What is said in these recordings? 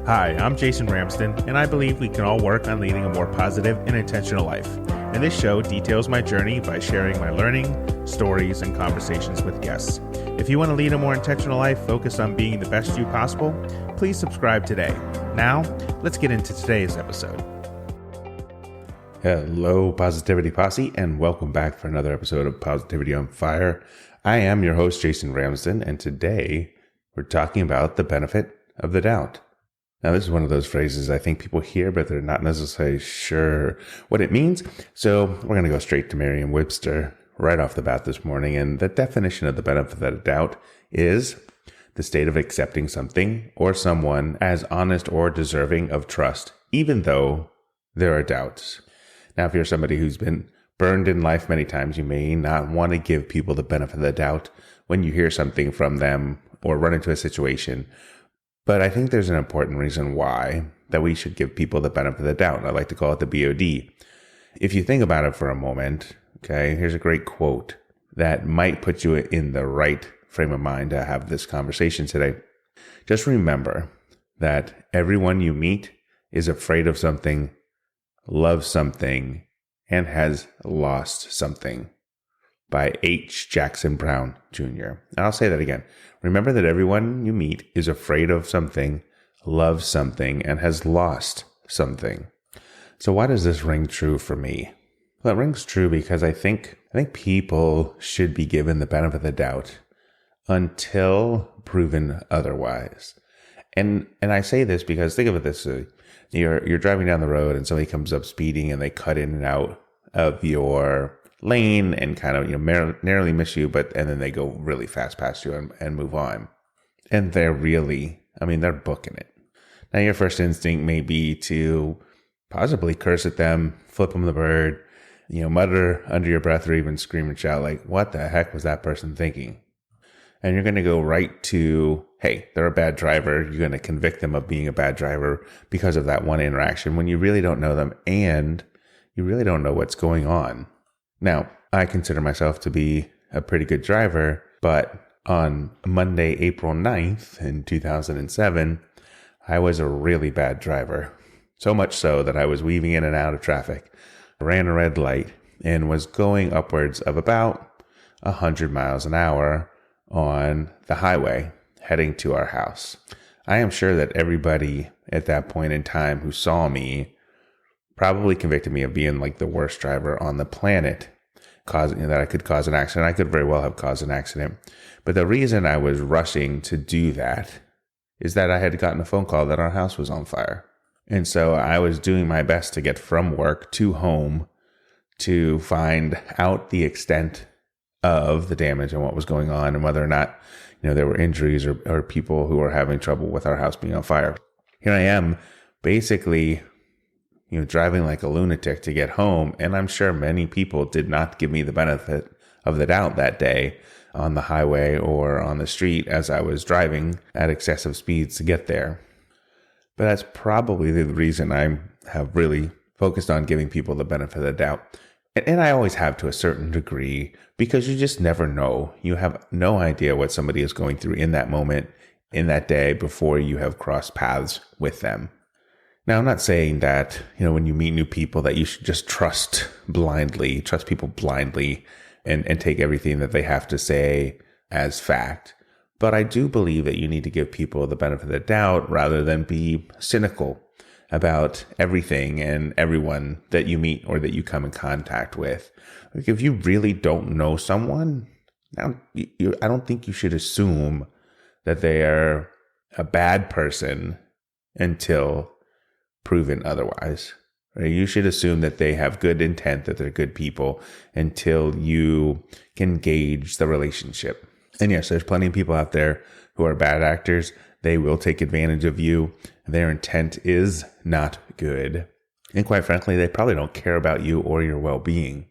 Hi, I'm Jason Ramsden, and I believe we can all work on leading a more positive and intentional life. And this show details my journey by sharing my learning, stories, and conversations with guests. If you want to lead a more intentional life focused on being the best you possible, please subscribe today. Now, let's get into today's episode. Hello, Positivity Posse, and welcome back for another episode of Positivity on Fire. I am your host, Jason Ramsden, and today we're talking about the benefit of the doubt. Now, this is one of those phrases I think people hear, but they're not necessarily sure what it means. So we're going to go straight to Merriam-Webster right off the bat this morning. And the definition of the benefit of doubt is the state of accepting something or someone as honest or deserving of trust, even though there are doubts. Now, if you're somebody who's been burned in life many times, you may not want to give people the benefit of the doubt when you hear something from them or run into a situation. But I think there's an important reason why that we should give people the benefit of the doubt. I like to call it the BOD. If you think about it for a moment, okay, here's a great quote that might put you in the right frame of mind to have this conversation today. Just remember that everyone you meet is afraid of something, loves something, and has lost something. By H. Jackson Brown Jr. And I'll say that again. Remember that everyone you meet is afraid of something, loves something, and has lost something. So why does this ring true for me? Well, it rings true because I think people should be given the benefit of the doubt until proven otherwise. And I say this because think of it this way. You're driving down the road and somebody comes up speeding and they cut in and out of your lane and kind of narrowly miss you, and then they go really fast past you and move on. And they're booking it. Now your first instinct may be to possibly curse at them, flip them the bird, mutter under your breath or even scream and shout like, what the heck was that person thinking? And you're going to go right to, hey, they're a bad driver. You're going to convict them of being a bad driver because of that one interaction when you really don't know them and you really don't know what's going on. Now, I consider myself to be a pretty good driver, but on Monday, April 9th in 2007, I was a really bad driver. So much so that I was weaving in and out of traffic, ran a red light, and was going upwards of about 100 miles an hour on the highway heading to our house. I am sure that everybody at that point in time who saw me probably convicted me of being like the worst driver on the planet, causing that I could cause an accident. I could very well have caused an accident. But the reason I was rushing to do that is that I had gotten a phone call that our house was on fire. And so I was doing my best to get from work to home to find out the extent of the damage and what was going on and whether or not, there were injuries or people who were having trouble with our house being on fire. Here I am basically driving like a lunatic to get home. And I'm sure many people did not give me the benefit of the doubt that day on the highway or on the street as I was driving at excessive speeds to get there. But that's probably the reason I have really focused on giving people the benefit of the doubt. And I always have to a certain degree because you just never know. You have no idea what somebody is going through in that moment, in that day before you have crossed paths with them. Now, I'm not saying that, when you meet new people that you should just trust people blindly and take everything that they have to say as fact. But I do believe that you need to give people the benefit of the doubt rather than be cynical about everything and everyone that you meet or that you come in contact with. Like if you really don't know someone, I don't think you should assume that they are a bad person until proven otherwise. Right? You should assume that they have good intent, that they're good people until you can gauge the relationship. And yes, there's plenty of people out there who are bad actors. They will take advantage of you. Their intent is not good. And quite frankly, they probably don't care about you or your well-being.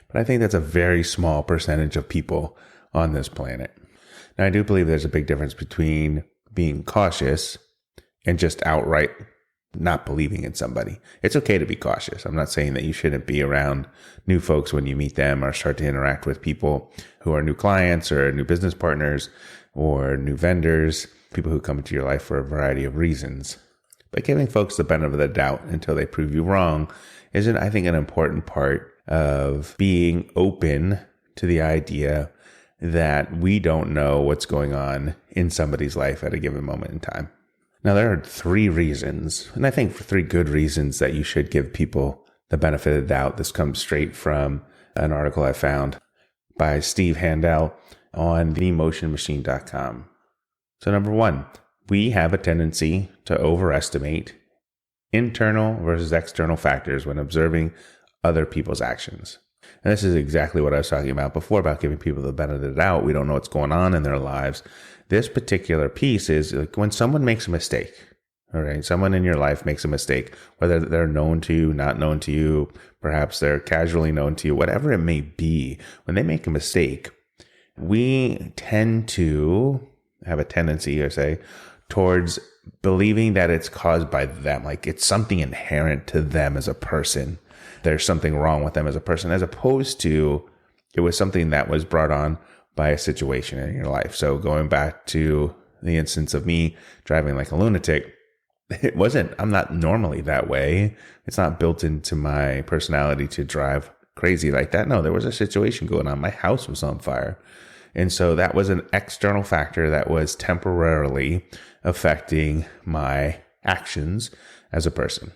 But I think that's a very small percentage of people on this planet. Now, I do believe there's a big difference between being cautious and just outright not believing in somebody. It's okay to be cautious. I'm not saying that you shouldn't be around new folks when you meet them or start to interact with people who are new clients or new business partners or new vendors, people who come into your life for a variety of reasons. But giving folks the benefit of the doubt until they prove you wrong isn't, I think, an important part of being open to the idea that we don't know what's going on in somebody's life at a given moment in time. Now, there are 3 reasons, and I think for 3 good reasons, that you should give people the benefit of the doubt. This comes straight from an article I found by Steve Handel on themotionmachine.com. So number 1, we have a tendency to overestimate internal versus external factors when observing other people's actions. And this is exactly what I was talking about before, about giving people the benefit of the doubt. We don't know what's going on in their lives. This particular piece is like when someone makes a mistake, all right? Someone in your life makes a mistake, whether they're known to you, not known to you, perhaps they're casually known to you, whatever it may be. When they make a mistake, we tend to have a tendency, I say, towards believing that it's caused by them. Like it's something inherent to them as a person. There's something wrong with them as a person, as opposed to it was something that was brought on by a situation in your life. So going back to the instance of me driving like a lunatic, I'm not normally that way. It's not built into my personality to drive crazy like that. No, there was a situation going on. My house was on fire. And so that was an external factor that was temporarily affecting my actions as a person.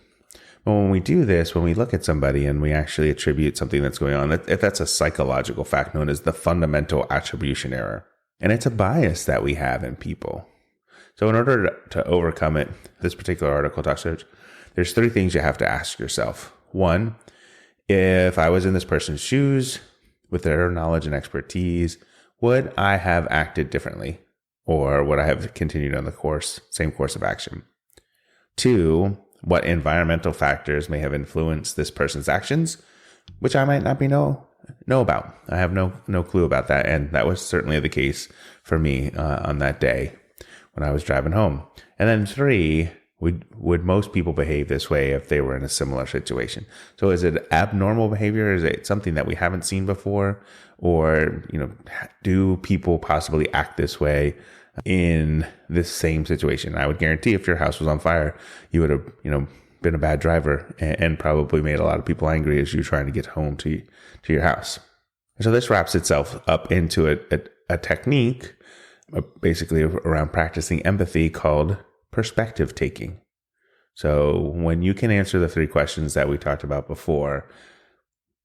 But when we do this, when we look at somebody and we actually attribute something that's going on, that's a psychological fact known as the fundamental attribution error. And it's a bias that we have in people. So in order to overcome it, this particular article talks about, there's 3 things you have to ask yourself. 1, if I was in this person's shoes with their knowledge and expertise, would I have acted differently? Or would I have continued on the same course of action? 2, what environmental factors may have influenced this person's actions, which I might not know about. I have no clue about that. And that was certainly the case for me on that day when I was driving home. And then 3, would most people behave this way if they were in a similar situation? So is it abnormal behavior? Is it something that we haven't seen before? Or, do people possibly act this way in this same situation? I would guarantee if your house was on fire, you would have, been a bad driver and probably made a lot of people angry as you're trying to get home to your house. So this wraps itself up into a technique, basically around practicing empathy, called perspective taking. So when you can answer the 3 questions that we talked about before,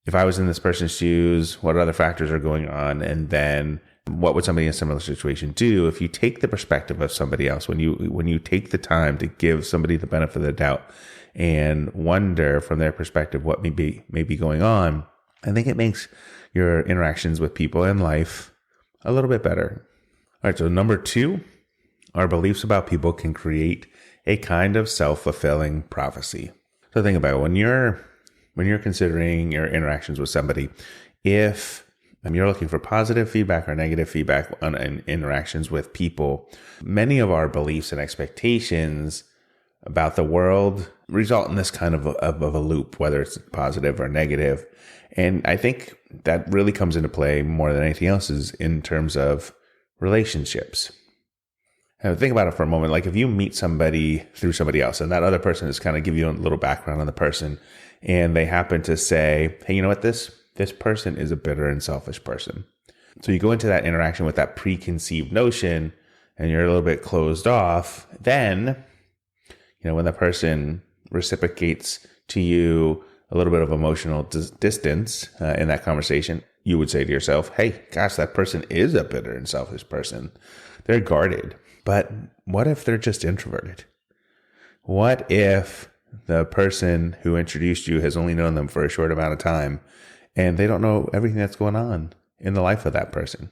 if I was in this person's shoes, what other factors are going on? And then what would somebody in a similar situation do? If you take the perspective of somebody else, when you take the time to give somebody the benefit of the doubt and wonder from their perspective what may be going on, I think it makes your interactions with people in life a little bit better. All right, so number 2, our beliefs about people can create a kind of self-fulfilling prophecy. So think about it. When you're considering your interactions with somebody, if you're looking for positive feedback or negative feedback on interactions with people, many of our beliefs and expectations about the world result in this kind of a loop, whether it's positive or negative. And I think that really comes into play more than anything else is in terms of relationships. Now, think about it for a moment. Like if you meet somebody through somebody else and that other person is kind of give you a little background on the person, and they happen to say, hey, you know what, this person is a bitter and selfish person. So you go into that interaction with that preconceived notion and you're a little bit closed off. Then, when the person reciprocates to you a little bit of emotional distance in that conversation, you would say to yourself, hey, gosh, that person is a bitter and selfish person. They're guarded. But what if they're just introverted? What if the person who introduced you has only known them for a short amount of time and they don't know everything that's going on in the life of that person?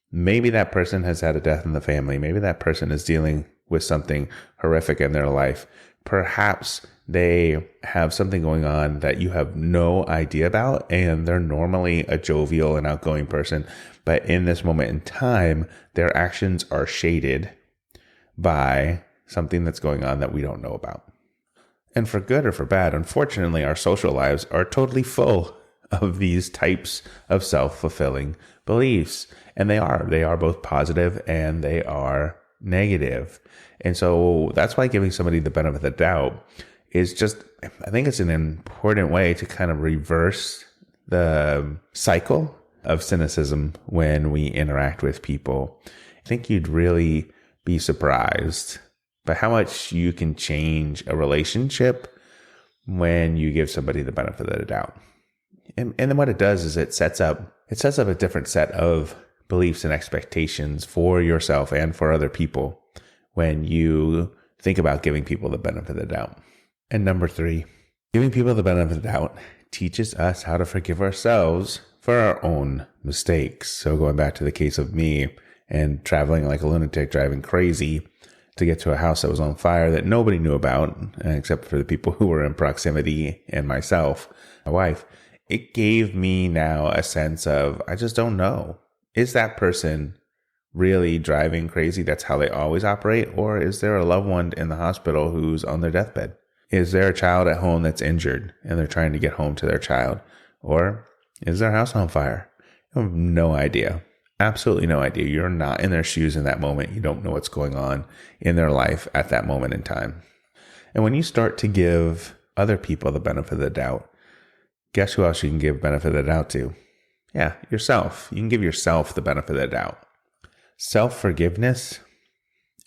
Maybe that person has had a death in the family. Maybe that person is dealing with something horrific in their life. Perhaps they have something going on that you have no idea about, and they're normally a jovial and outgoing person. But in this moment in time, their actions are shaded by something that's going on that we don't know about. And for good or for bad, unfortunately, our social lives are totally full of these types of self-fulfilling beliefs. And they are both positive and they are negative. And so that's why giving somebody the benefit of the doubt is just, I think it's an important way to kind of reverse the cycle of cynicism when we interact with people. I think you'd really be surprised by how much you can change a relationship when you give somebody the benefit of the doubt. And then what it does is it sets up a different set of beliefs and expectations for yourself and for other people when you think about giving people the benefit of the doubt. And number 3, giving people the benefit of the doubt teaches us how to forgive ourselves for our own mistakes. So going back to the case of me and traveling like a lunatic, driving crazy to get to a house that was on fire that nobody knew about, except for the people who were in proximity and myself, my wife, it gave me now a sense of, I just don't know. Is that person really driving crazy? That's how they always operate? Or is there a loved one in the hospital who's on their deathbed? Is there a child at home that's injured and they're trying to get home to their child? Or is their house on fire? I have no idea. Absolutely no idea. You're not in their shoes in that moment. You don't know what's going on in their life at that moment in time. And when you start to give other people the benefit of the doubt, guess who else you can give benefit of the doubt to? Yeah, yourself. You can give yourself the benefit of the doubt. Self-forgiveness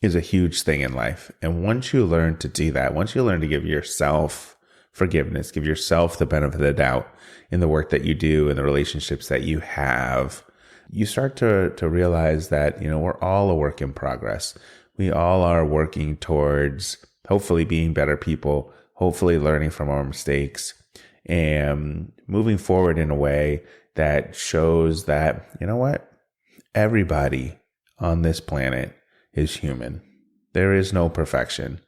is a huge thing in life. And once you learn to do that, once you learn to give yourself forgiveness, give yourself the benefit of the doubt in the work that you do, in the relationships that you have, you start to realize that, we're all a work in progress. We all are working towards hopefully being better people, hopefully learning from our mistakes, and moving forward in a way that shows that, everybody on this planet is human. There is no perfection.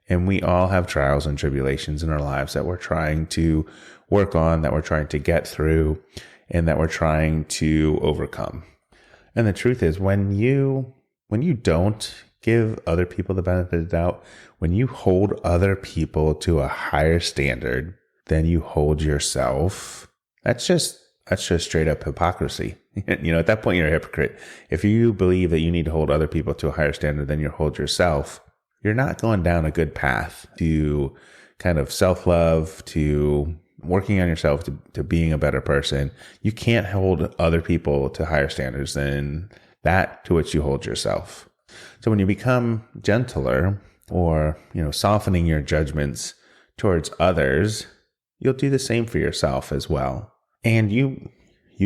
And we all have trials and tribulations in our lives that we're trying to work on, that we're trying to get through, and that we're trying to overcome. And the truth is, when you don't give other people the benefit of the doubt, when you hold other people to a higher standard than you hold yourself, that's just straight up hypocrisy. At that point, you're a hypocrite. If you believe that you need to hold other people to a higher standard than you hold yourself, you're not going down a good path to kind of self-love, to working on yourself, to being a better person. You can't hold other people to higher standards than that to which you hold yourself. So when you become gentler or, softening your judgments towards others, you'll do the same for yourself as well. And you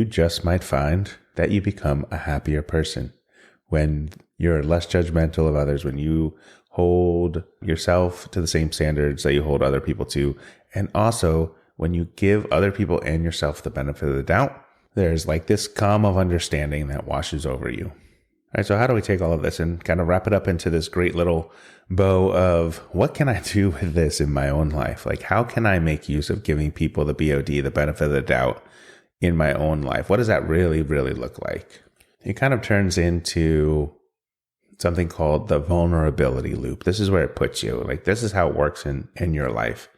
just might find that you become a happier person when you're less judgmental of others, when you hold yourself to the same standards that you hold other people to. And also, when you give other people and yourself the benefit of the doubt, there's like this calm of understanding that washes over you. All right, so how do we take all of this and kind of wrap it up into this great little bow of what can I do with this in my own life? Like, how can I make use of giving people the BOD, the benefit of the doubt in my own life? What does that really, really look like? It kind of turns into something called the vulnerability loop. This is where it puts you. Like, this is how it works in your life.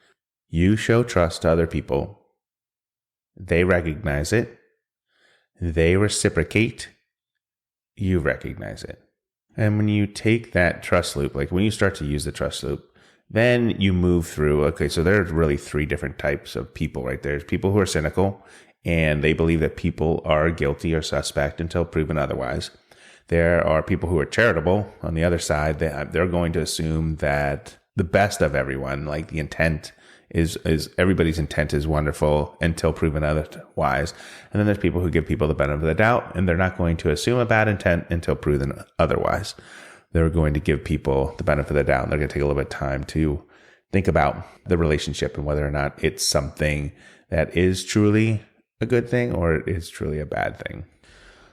You show trust to other people. They recognize it. They reciprocate. You recognize it. And when you take that trust loop, like when you start to use the trust loop, then you move through, okay, so there's really 3 different types of people, right? There's people who are cynical and they believe that people are guilty or suspect until proven otherwise. There are people who are charitable on the other side. They're going to assume that the best of everyone, like the intent is everybody's intent is wonderful until proven otherwise. And then there's people who give people the benefit of the doubt, and they're not going to assume a bad intent until proven otherwise. They're going to give people the benefit of the doubt. They're going to take a little bit of time to think about the relationship and whether or not it's something that is truly a good thing or it is truly a bad thing.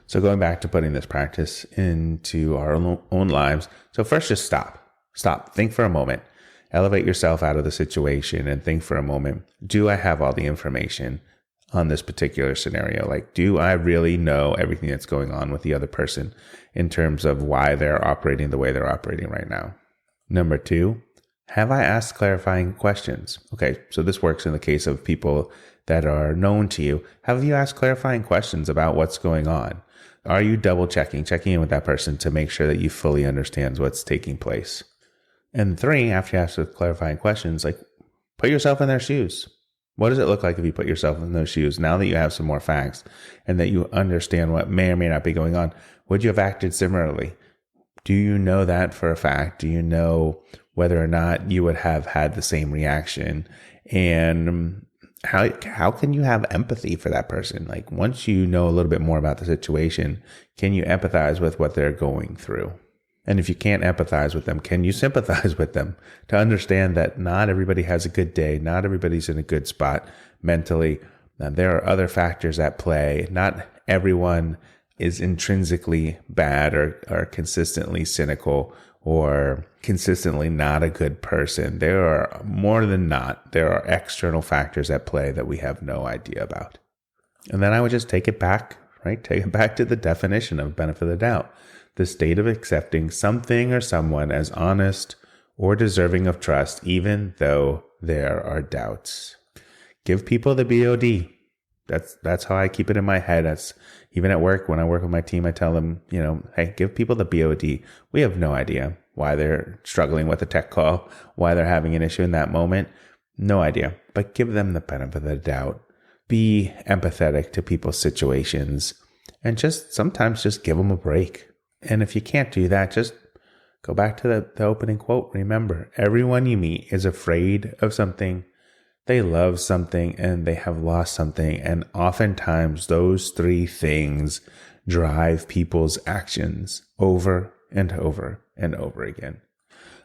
So going back to putting this practice into our own lives. So first, just stop, think for a moment. Elevate yourself out of the situation and think for a moment, do I have all the information on this particular scenario? Like, do I really know everything that's going on with the other person in terms of why they're operating the way they're operating right now? Number 2, have I asked clarifying questions? Okay, so this works in the case of people that are known to you. Have you asked clarifying questions about what's going on? Are you checking in with that person to make sure that you fully understand what's taking place? And 3, after you ask the clarifying questions, like put yourself in their shoes. What does it look like if you put yourself in those shoes? Now that you have some more facts and that you understand what may or may not be going on, would you have acted similarly? Do you know that for a fact? Do you know whether or not you would have had the same reaction? And how can you have empathy for that person? Like once you know a little bit more about the situation, can you empathize with what they're going through? And if you can't empathize with them, can you sympathize with them to understand that not everybody has a good day, not everybody's in a good spot mentally. There are other factors at play. Not everyone is intrinsically bad or consistently cynical or consistently not a good person. There are more than not, there are external factors at play that we have no idea about. And then I would just take it back, right? Take it back to the definition of benefit of the doubt. The state of accepting something or someone as honest or deserving of trust, even though there are doubts. Give people the BOD. That's how I keep it in my head. That's even at work, when I work with my team, I tell them, hey, give people the BOD. We have no idea why they're struggling with a tech call, why they're having an issue in that moment. No idea, but give them the benefit of the doubt. Be empathetic to people's situations and sometimes just give them a break. And if you can't do that, just go back to the opening quote. Remember, everyone you meet is afraid of something, they love something, and they have lost something. And oftentimes those 3 things drive people's actions over and over and over again.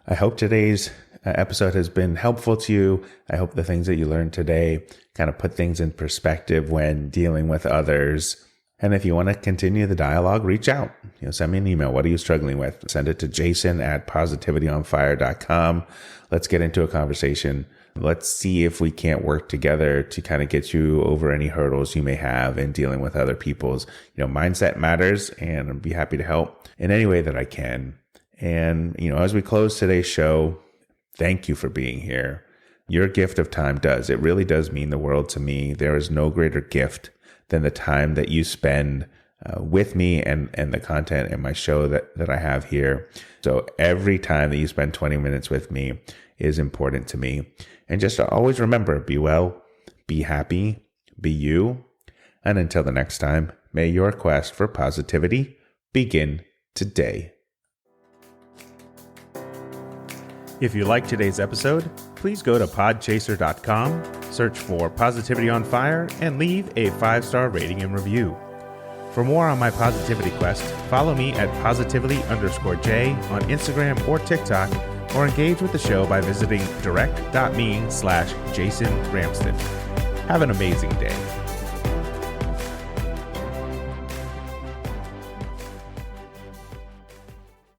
I hope today's episode has been helpful to you. I hope the things that you learned today kind of put things in perspective when dealing with others. And if you want to continue the dialogue, reach out. Send me an email. What are you struggling with? Send it to jason@positivityonfire.com. Let's get into a conversation. Let's see if we can't work together to kind of get you over any hurdles you may have in dealing with other people's, mindset matters, and I'd be happy to help in any way that I can. And, as we close today's show, thank you for being here. Your gift of time does. It really does mean the world to me. There is no greater gift than the time that you spend with me and the content in my show that I have here. So every time that you spend 20 minutes with me is important to me. And just always remember, be well, be happy, be you. And until the next time, may your quest for positivity begin today. If you liked today's episode, please go to podchaser.com, search for Positivity on Fire, and leave a 5-star rating and review. For more on my positivity quest, follow me at positively_J on Instagram or TikTok, or engage with the show by visiting direct.me/Jason Ramsden. Have an amazing day.